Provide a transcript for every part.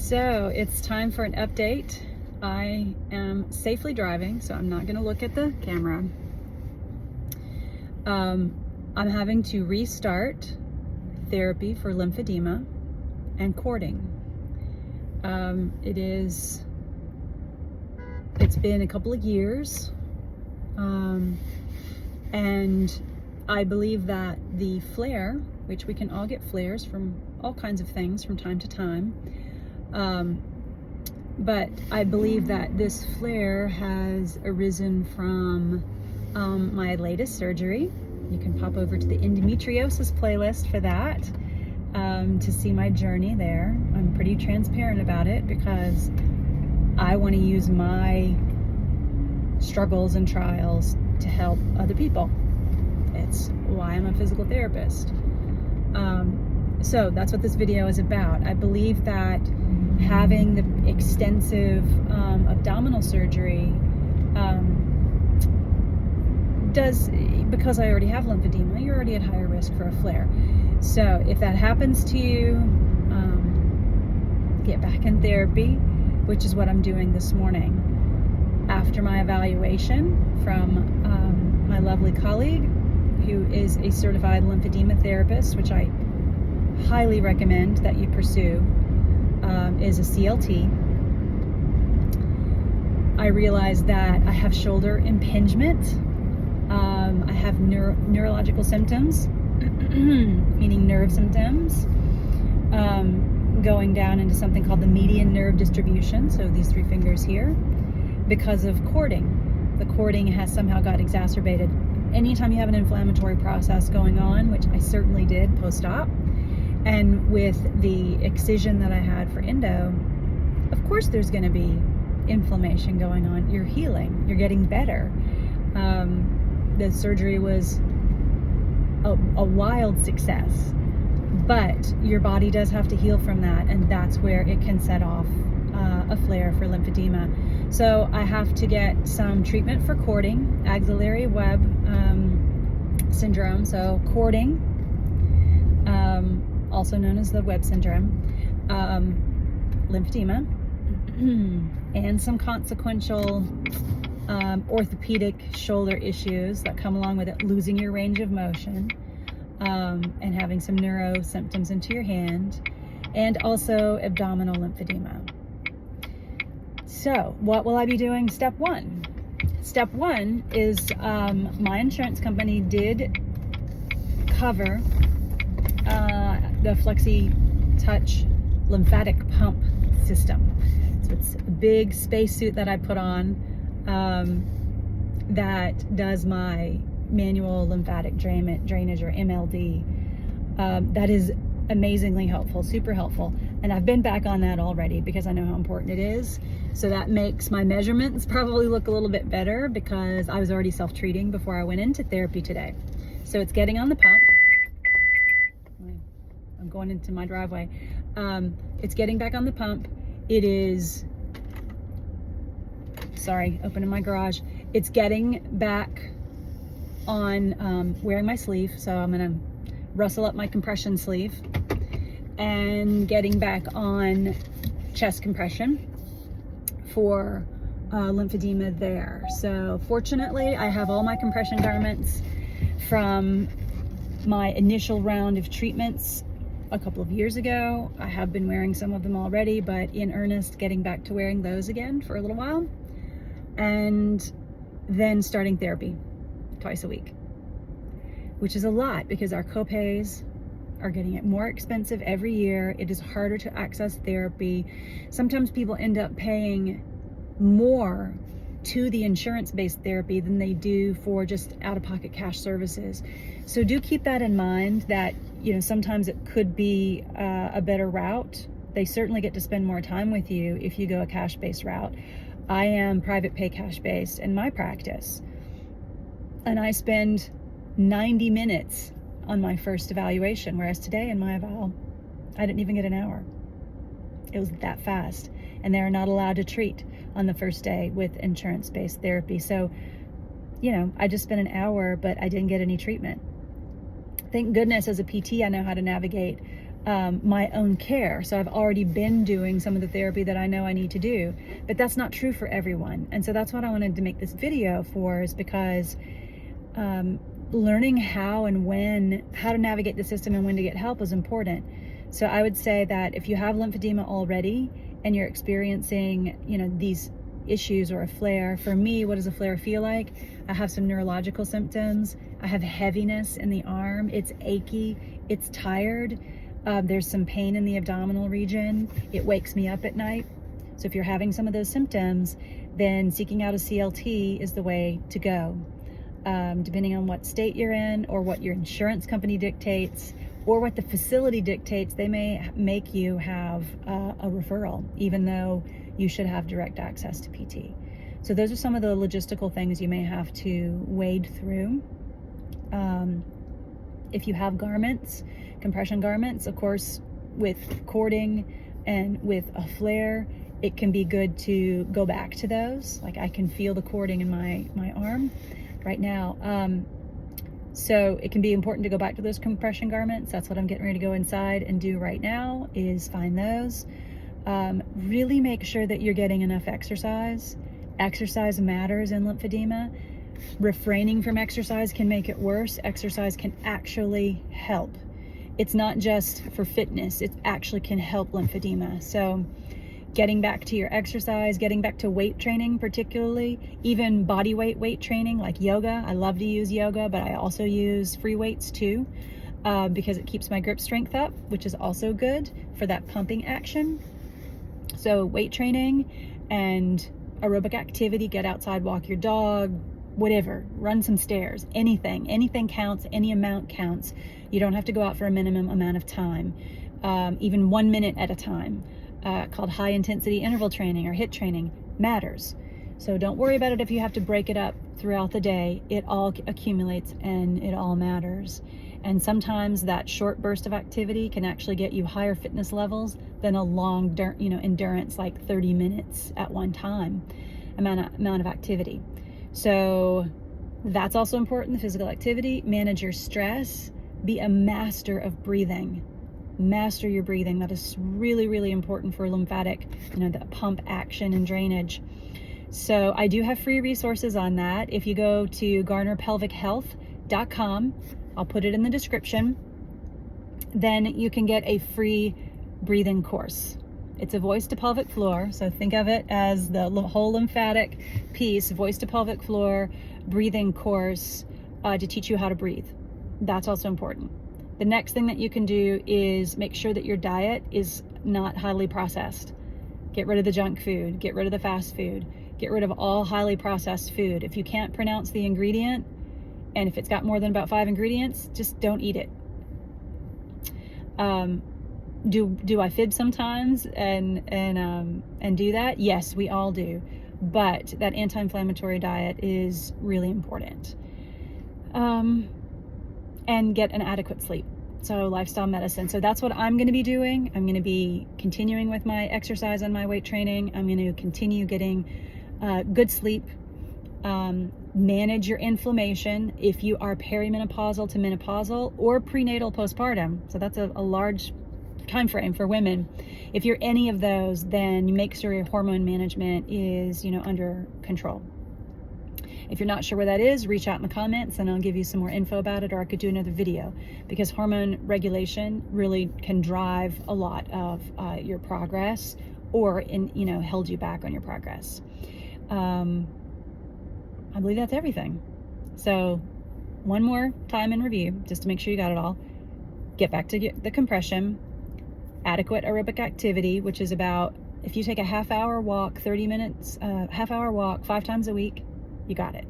So it's time for an update. I am safely driving, so I'm not going to look at the camera. I'm having to restart therapy for lymphedema and cording. It's been a couple of years, and I believe that the flare, which we can all get flares from all kinds of things from time to time, but I believe that this flare has arisen from my latest surgery. You can pop over to the endometriosis playlist for that, to see my journey there. I'm pretty transparent about it because I want to use my struggles and trials to help other people. It's why I'm a physical therapist. So that's what this video is about. I believe that having the extensive abdominal surgery because I already have lymphedema, you're already at higher risk for a flare. So if that happens to you, get back in therapy, which is what I'm doing this morning. After my evaluation from my lovely colleague, who is a certified lymphedema therapist, which I highly recommend that you pursue, is a CLT. I realized that I have shoulder impingement. I have neurological symptoms, meaning nerve symptoms, going down into something called the median nerve distribution, so these three fingers here, because of cording. The cording has somehow got exacerbated. Anytime you have an inflammatory process going on, which I certainly did post-op, and with the excision that I had for endo, of course there's going to be inflammation going on. You're healing, you're getting better. The surgery was a wild success, but your body does have to heal from that, and that's where it can set off a flare for lymphedema. So I have to get some treatment for cording, axillary web syndrome, so cording, also known as the web syndrome, lymphedema, and some consequential orthopedic shoulder issues that come along with it, losing your range of motion, and having some neuro symptoms into your hand, and also abdominal lymphedema. So what will I be doing? Step one. Step one is my insurance company did cover the Flexi Touch lymphatic pump system. So it's a big spacesuit that I put on that does my manual lymphatic drainage, or MLD. That is amazingly helpful, super helpful. And I've been back on that already because I know how important it is. So that makes my measurements probably look a little bit better because I was already self-treating before I went into therapy today. So it's getting on the pump. I'm going into my driveway. It's getting back on the pump. It is, opening my garage. It's getting back on wearing my sleeve. So I'm gonna rustle up my compression sleeve and getting back on chest compression for lymphedema there. So fortunately, I have all my compression garments from my initial round of treatments a couple of years ago. I have been wearing some of them already, but in earnest, getting back to wearing those again for a little while, and then starting therapy twice a week, which is a lot because our copays are getting more expensive every year. It is harder to access therapy. Sometimes people end up paying more to the insurance-based therapy than they do for just out-of-pocket cash services. So do keep that in mind, that sometimes it could be a better route. They certainly get to spend more time with you if you go a cash-based route. I am private pay cash-based in my practice, and I spend 90 minutes on my first evaluation, whereas today in my eval, I didn't even get an hour. It was that fast, and they're not allowed to treat on the first day with insurance-based therapy. So, I just spent an hour, but I didn't get any treatment. Thank goodness as a PT, I know how to navigate my own care. So I've already been doing some of the therapy that I know I need to do, but that's not true for everyone. And so that's what I wanted to make this video for, is because learning how to navigate the system and when to get help is important. So I would say that if you have lymphedema already and you're experiencing, these issues or a flare, for me, what does a flare feel like? I have some neurological symptoms. I have heaviness in the arm. It's achy. It's tired. There's some pain in the abdominal region. It wakes me up at night. So if you're having some of those symptoms, then seeking out a CLT is the way to go. Depending on what state you're in, or what your insurance company dictates, or what the facility dictates, they may make you have a referral, even though you should have direct access to PT. So those are some of the logistical things you may have to wade through. If you have garments, compression garments, of course, with cording and with a flare, it can be good to go back to those. Like, I can feel the cording in my arm right now. So it can be important to go back to those compression garments. That's what I'm getting ready to go inside and do right now, is find those. Really make sure that you're getting enough exercise. Exercise matters in lymphedema. Refraining from exercise can make it worse. Exercise can actually help. It's not just for fitness, it actually can help lymphedema. So getting back to your exercise, getting back to weight training, particularly, even body weight training like yoga. I love to use yoga, but I also use free weights too, because it keeps my grip strength up, which is also good for that pumping action. So weight training and aerobic activity, get outside, walk your dog, whatever, run some stairs, anything counts, any amount counts. You don't have to go out for a minimum amount of time, even 1 minute at a time, called high intensity interval training or HIIT training matters. So don't worry about it if you have to break it up throughout the day. It all accumulates and it all matters. And sometimes that short burst of activity can actually get you higher fitness levels than a long, endurance, like 30 minutes at one time amount of activity. So that's also important, the physical activity. Manage your stress. Be a master of breathing. Master your breathing. That is really, really important for lymphatic, the pump action and drainage. So I do have free resources on that. If you go to garnerpelvichealth.com, I'll put it in the description, then you can get a free breathing course. It's a voice to pelvic floor. So think of it as the whole lymphatic piece, voice to pelvic floor breathing course to teach you how to breathe. That's also important. The next thing that you can do is make sure that your diet is not highly processed. Get rid of the junk food, get rid of the fast food, get rid of all highly processed food. If you can't pronounce the ingredient, and if it's got more than about 5 ingredients, just don't eat it. Do I fib sometimes and do that? Yes, we all do. But that anti-inflammatory diet is really important. And get an adequate sleep. So lifestyle medicine. So that's what I'm going to be doing. I'm going to be continuing with my exercise and my weight training. I'm going to continue getting good sleep. Manage your inflammation if you are perimenopausal to menopausal or prenatal postpartum. So that's a large time frame for women. If you're any of those, then you make sure your hormone management is, under control. If you're not sure where that is, reach out in the comments and I'll give you some more info about it, or I could do another video, because hormone regulation really can drive a lot of your progress, or held you back on your progress. I believe that's everything. So one more time in review, just to make sure you got it all. Get back to the compression, adequate aerobic activity, which is about, if you take a half-hour walk, 30 minutes, half-hour walk 5 times a week, you got it.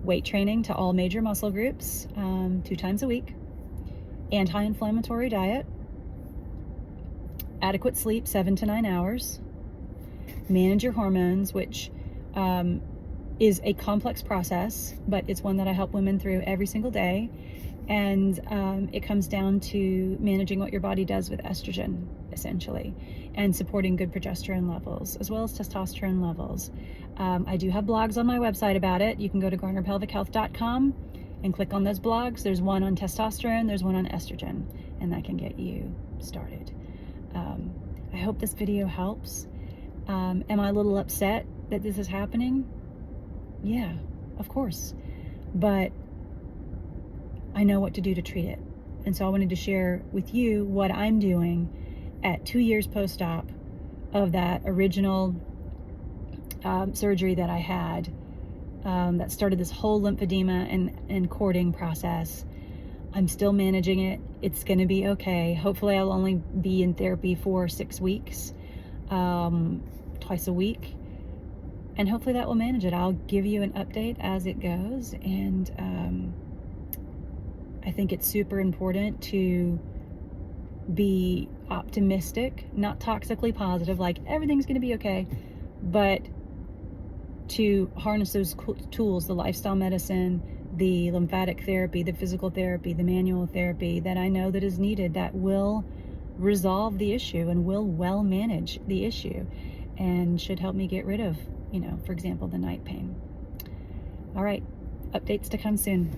Weight training to all major muscle groups 2 times a week. Anti-inflammatory diet. Adequate sleep, 7 to 9 hours. Manage your hormones, which is a complex process, but it's one that I help women through every single day. And it comes down to managing what your body does with estrogen, essentially, and supporting good progesterone levels, as well as testosterone levels. I do have blogs on my website about it. You can go to garnerpelvichealth.com and click on those blogs. There's one on testosterone, there's one on estrogen, and that can get you started. I hope this video helps. Am I a little upset that this is happening? Yeah, of course. But I know what to do to treat it. And so I wanted to share with you what I'm doing at 2 years post-op of that original surgery that I had that started this whole lymphedema and cording process. I'm still managing it. It's going to be okay. Hopefully I'll only be in therapy for 6 weeks, twice a week. And hopefully that will manage it. I'll give you an update as it goes. And I think it's super important to be optimistic, not toxically positive, like everything's going to be okay, but to harness those tools, the lifestyle medicine, the lymphatic therapy, the physical therapy, the manual therapy that I know that is needed, that will resolve the issue and will well manage the issue and should help me get rid of, for example, the night pain. All right, updates to come soon.